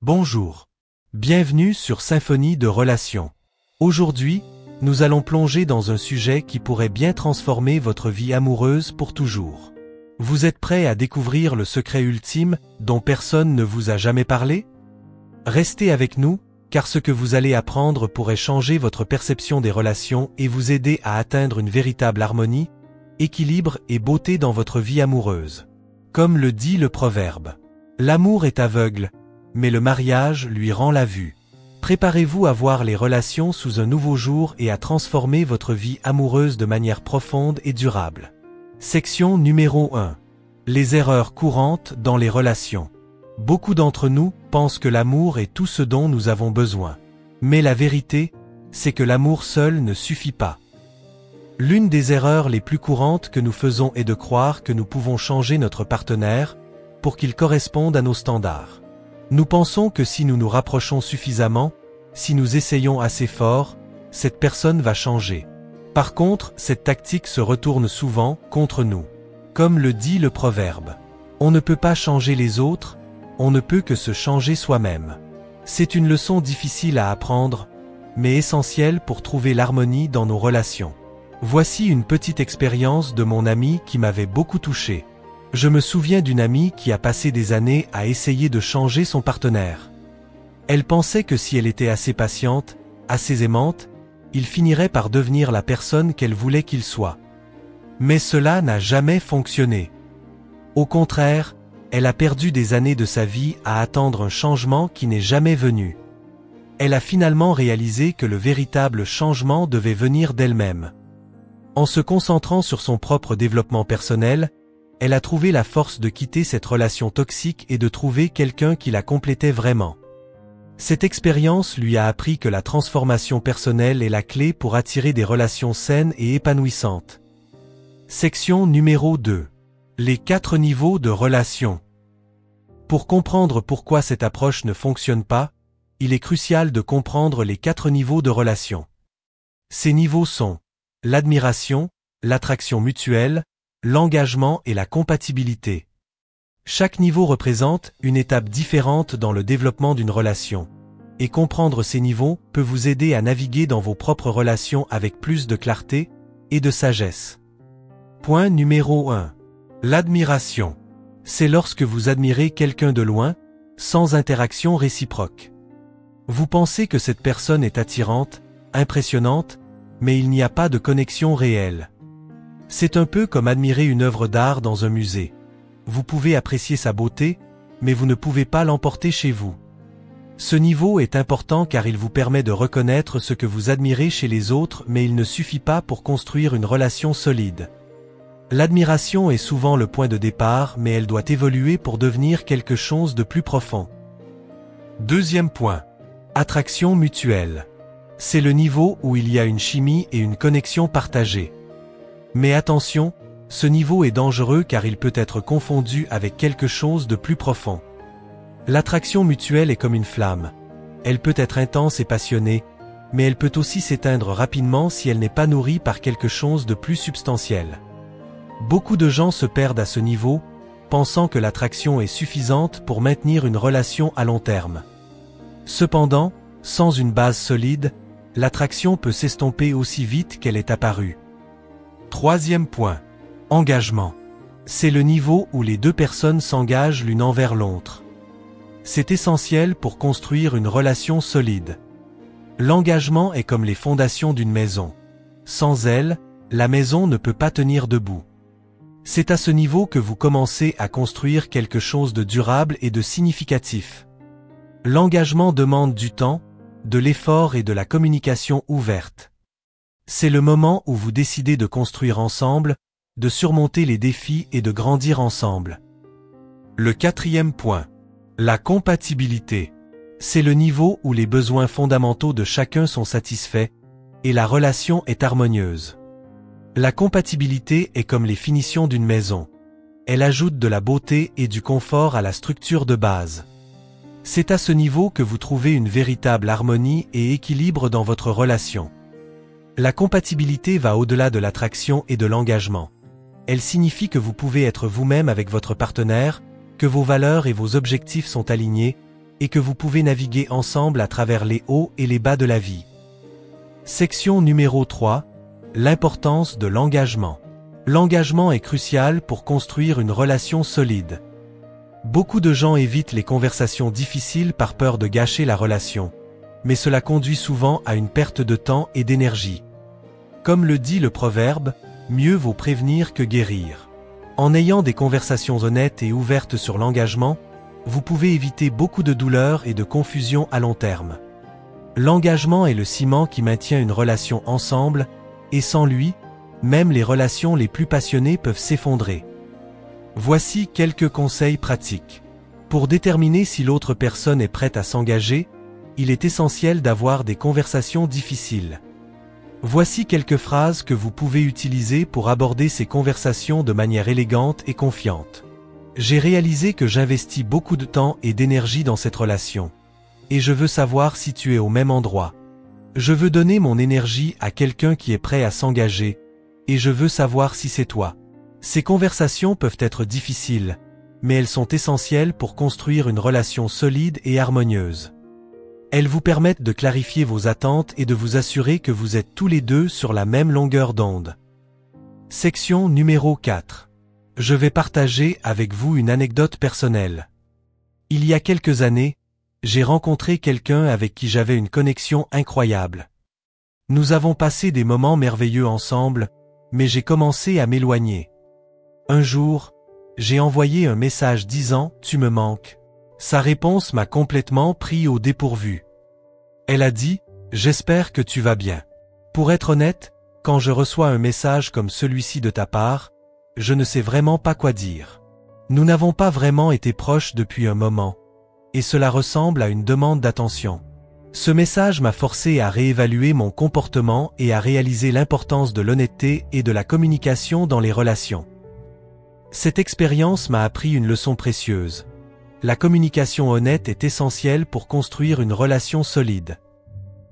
Bonjour. Bienvenue sur Symphonie de Relations. Aujourd'hui, nous allons plonger dans un sujet qui pourrait bien transformer votre vie amoureuse pour toujours. Vous êtes prêt à découvrir le secret ultime dont personne ne vous a jamais parlé? Restez avec nous, car ce que vous allez apprendre pourrait changer votre perception des relations et vous aider à atteindre une véritable harmonie, équilibre et beauté dans votre vie amoureuse. Comme le dit le proverbe, l'amour est aveugle, mais le mariage lui rend la vue. Préparez-vous à voir les relations sous un nouveau jour et à transformer votre vie amoureuse de manière profonde et durable. Section numéro 1. Les erreurs courantes dans les relations. Beaucoup d'entre nous pensent que l'amour est tout ce dont nous avons besoin. Mais la vérité, c'est que l'amour seul ne suffit pas. L'une des erreurs les plus courantes que nous faisons est de croire que nous pouvons changer notre partenaire pour qu'il corresponde à nos standards. Nous pensons que si nous nous rapprochons suffisamment, si nous essayons assez fort, cette personne va changer. Par contre, cette tactique se retourne souvent contre nous. Comme le dit le proverbe, on ne peut pas changer les autres, on ne peut que se changer soi-même. C'est une leçon difficile à apprendre, mais essentielle pour trouver l'harmonie dans nos relations. Voici une petite expérience de mon ami qui m'avait beaucoup touché. Je me souviens d'une amie qui a passé des années à essayer de changer son partenaire. Elle pensait que si elle était assez patiente, assez aimante, il finirait par devenir la personne qu'elle voulait qu'il soit. Mais cela n'a jamais fonctionné. Au contraire, elle a perdu des années de sa vie à attendre un changement qui n'est jamais venu. Elle a finalement réalisé que le véritable changement devait venir d'elle-même. En se concentrant sur son propre développement personnel, elle a trouvé la force de quitter cette relation toxique et de trouver quelqu'un qui la complétait vraiment. Cette expérience lui a appris que la transformation personnelle est la clé pour attirer des relations saines et épanouissantes. Section numéro 2. Les 4 niveaux de relations. Pour comprendre pourquoi cette approche ne fonctionne pas, il est crucial de comprendre les 4 niveaux de relations. Ces niveaux sont l'admiration, l'attraction mutuelle, l'engagement et la compatibilité. Chaque niveau représente une étape différente dans le développement d'une relation, et comprendre ces niveaux peut vous aider à naviguer dans vos propres relations avec plus de clarté et de sagesse. Point numéro 1. L'admiration. C'est lorsque vous admirez quelqu'un de loin, sans interaction réciproque. Vous pensez que cette personne est attirante, impressionnante, mais il n'y a pas de connexion réelle. C'est un peu comme admirer une œuvre d'art dans un musée. Vous pouvez apprécier sa beauté, mais vous ne pouvez pas l'emporter chez vous. Ce niveau est important car il vous permet de reconnaître ce que vous admirez chez les autres, mais il ne suffit pas pour construire une relation solide. L'admiration est souvent le point de départ, mais elle doit évoluer pour devenir quelque chose de plus profond. Deuxième point. Attraction mutuelle. C'est le niveau où il y a une chimie et une connexion partagée. Mais attention, ce niveau est dangereux car il peut être confondu avec quelque chose de plus profond. L'attraction mutuelle est comme une flamme. Elle peut être intense et passionnée, mais elle peut aussi s'éteindre rapidement si elle n'est pas nourrie par quelque chose de plus substantiel. Beaucoup de gens se perdent à ce niveau, pensant que l'attraction est suffisante pour maintenir une relation à long terme. Cependant, sans une base solide, l'attraction peut s'estomper aussi vite qu'elle est apparue. Troisième point. Engagement. C'est le niveau où les deux personnes s'engagent l'une envers l'autre. C'est essentiel pour construire une relation solide. L'engagement est comme les fondations d'une maison. Sans elle, la maison ne peut pas tenir debout. C'est à ce niveau que vous commencez à construire quelque chose de durable et de significatif. L'engagement demande du temps, de l'effort et de la communication ouverte. C'est le moment où vous décidez de construire ensemble, de surmonter les défis et de grandir ensemble. Le quatrième point. La compatibilité. C'est le niveau où les besoins fondamentaux de chacun sont satisfaits, et la relation est harmonieuse. La compatibilité est comme les finitions d'une maison. Elle ajoute de la beauté et du confort à la structure de base. C'est à ce niveau que vous trouvez une véritable harmonie et équilibre dans votre relation. La compatibilité va au-delà de l'attraction et de l'engagement. Elle signifie que vous pouvez être vous-même avec votre partenaire, que vos valeurs et vos objectifs sont alignés, et que vous pouvez naviguer ensemble à travers les hauts et les bas de la vie. Section numéro 3. L'importance de l'engagement. L'engagement est crucial pour construire une relation solide. Beaucoup de gens évitent les conversations difficiles par peur de gâcher la relation, mais cela conduit souvent à une perte de temps et d'énergie. Comme le dit le proverbe, mieux vaut prévenir que guérir. En ayant des conversations honnêtes et ouvertes sur l'engagement, vous pouvez éviter beaucoup de douleurs et de confusion à long terme. L'engagement est le ciment qui maintient une relation ensemble, et sans lui, même les relations les plus passionnées peuvent s'effondrer. Voici quelques conseils pratiques. Pour déterminer si l'autre personne est prête à s'engager, il est essentiel d'avoir des conversations difficiles. Voici quelques phrases que vous pouvez utiliser pour aborder ces conversations de manière élégante et confiante. J'ai réalisé que j'investis beaucoup de temps et d'énergie dans cette relation. Et je veux savoir si tu es au même endroit. Je veux donner mon énergie à quelqu'un qui est prêt à s'engager, et je veux savoir si c'est toi. Ces conversations peuvent être difficiles, mais elles sont essentielles pour construire une relation solide et harmonieuse. Elles vous permettent de clarifier vos attentes et de vous assurer que vous êtes tous les deux sur la même longueur d'onde. Section numéro 4. Je vais partager avec vous une anecdote personnelle. Il y a quelques années, j'ai rencontré quelqu'un avec qui j'avais une connexion incroyable. Nous avons passé des moments merveilleux ensemble, mais j'ai commencé à m'éloigner. Un jour, j'ai envoyé un message disant « Tu me manques ». Sa réponse m'a complètement pris au dépourvu. Elle a dit « J'espère que tu vas bien ». Pour être honnête, quand je reçois un message comme celui-ci de ta part, je ne sais vraiment pas quoi dire. Nous n'avons pas vraiment été proches depuis un moment, et cela ressemble à une demande d'attention. Ce message m'a forcé à réévaluer mon comportement et à réaliser l'importance de l'honnêteté et de la communication dans les relations. Cette expérience m'a appris une leçon précieuse. La communication honnête est essentielle pour construire une relation solide.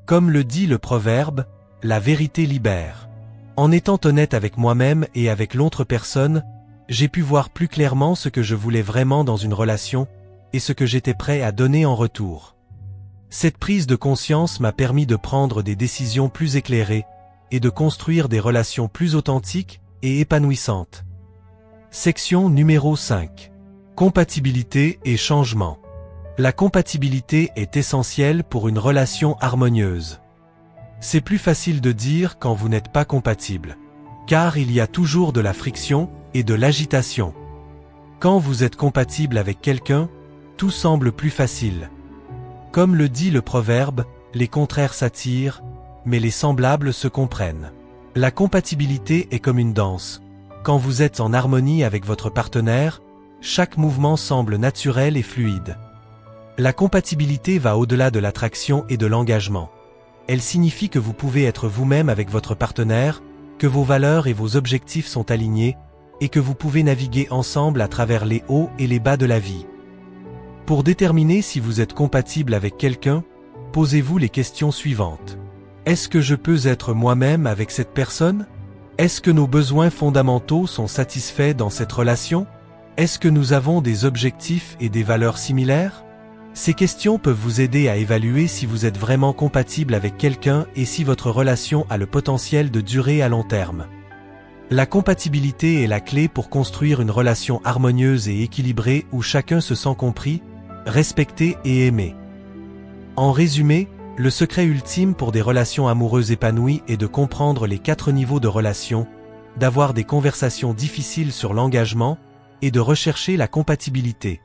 Comme le dit le proverbe, la vérité libère. En étant honnête avec moi-même et avec l'autre personne, j'ai pu voir plus clairement ce que je voulais vraiment dans une relation et ce que j'étais prêt à donner en retour. Cette prise de conscience m'a permis de prendre des décisions plus éclairées et de construire des relations plus authentiques et épanouissantes. Section numéro 5. Compatibilité et changement. La compatibilité est essentielle pour une relation harmonieuse. C'est plus facile de dire quand vous n'êtes pas compatible, car il y a toujours de la friction et de l'agitation. Quand vous êtes compatible avec quelqu'un, tout semble plus facile. Comme le dit le proverbe, les contraires s'attirent, mais les semblables se comprennent. La compatibilité est comme une danse. Quand vous êtes en harmonie avec votre partenaire, chaque mouvement semble naturel et fluide. La compatibilité va au-delà de l'attraction et de l'engagement. Elle signifie que vous pouvez être vous-même avec votre partenaire, que vos valeurs et vos objectifs sont alignés, et que vous pouvez naviguer ensemble à travers les hauts et les bas de la vie. Pour déterminer si vous êtes compatible avec quelqu'un, posez-vous les questions suivantes. Est-ce que je peux être moi-même avec cette personne? Est-ce que nos besoins fondamentaux sont satisfaits dans cette relation? Est-ce que nous avons des objectifs et des valeurs similaires? Ces questions peuvent vous aider à évaluer si vous êtes vraiment compatible avec quelqu'un et si votre relation a le potentiel de durer à long terme. La compatibilité est la clé pour construire une relation harmonieuse et équilibrée où chacun se sent compris, respecté et aimé. En résumé, le secret ultime pour des relations amoureuses épanouies est de comprendre les 4 niveaux de relation, d'avoir des conversations difficiles sur l'engagement et de rechercher la compatibilité.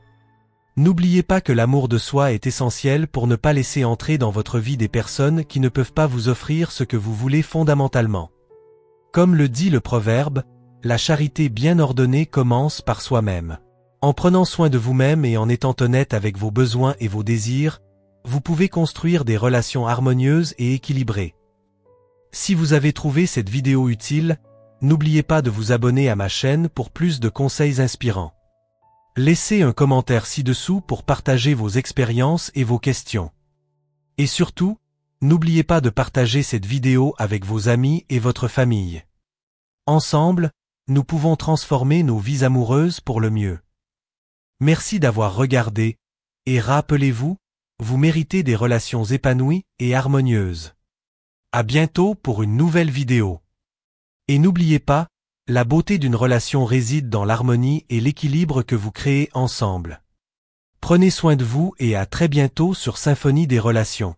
N'oubliez pas que l'amour de soi est essentiel pour ne pas laisser entrer dans votre vie des personnes qui ne peuvent pas vous offrir ce que vous voulez fondamentalement. Comme le dit le proverbe, la charité bien ordonnée commence par soi-même. En prenant soin de vous-même et en étant honnête avec vos besoins et vos désirs, vous pouvez construire des relations harmonieuses et équilibrées. Si vous avez trouvé cette vidéo utile, n'oubliez pas de vous abonner à ma chaîne pour plus de conseils inspirants. Laissez un commentaire ci-dessous pour partager vos expériences et vos questions. Et surtout, n'oubliez pas de partager cette vidéo avec vos amis et votre famille. Ensemble, nous pouvons transformer nos vies amoureuses pour le mieux. Merci d'avoir regardé, et rappelez-vous, vous méritez des relations épanouies et harmonieuses. À bientôt pour une nouvelle vidéo. Et n'oubliez pas, la beauté d'une relation réside dans l'harmonie et l'équilibre que vous créez ensemble. Prenez soin de vous et à très bientôt sur Symphonie des relations.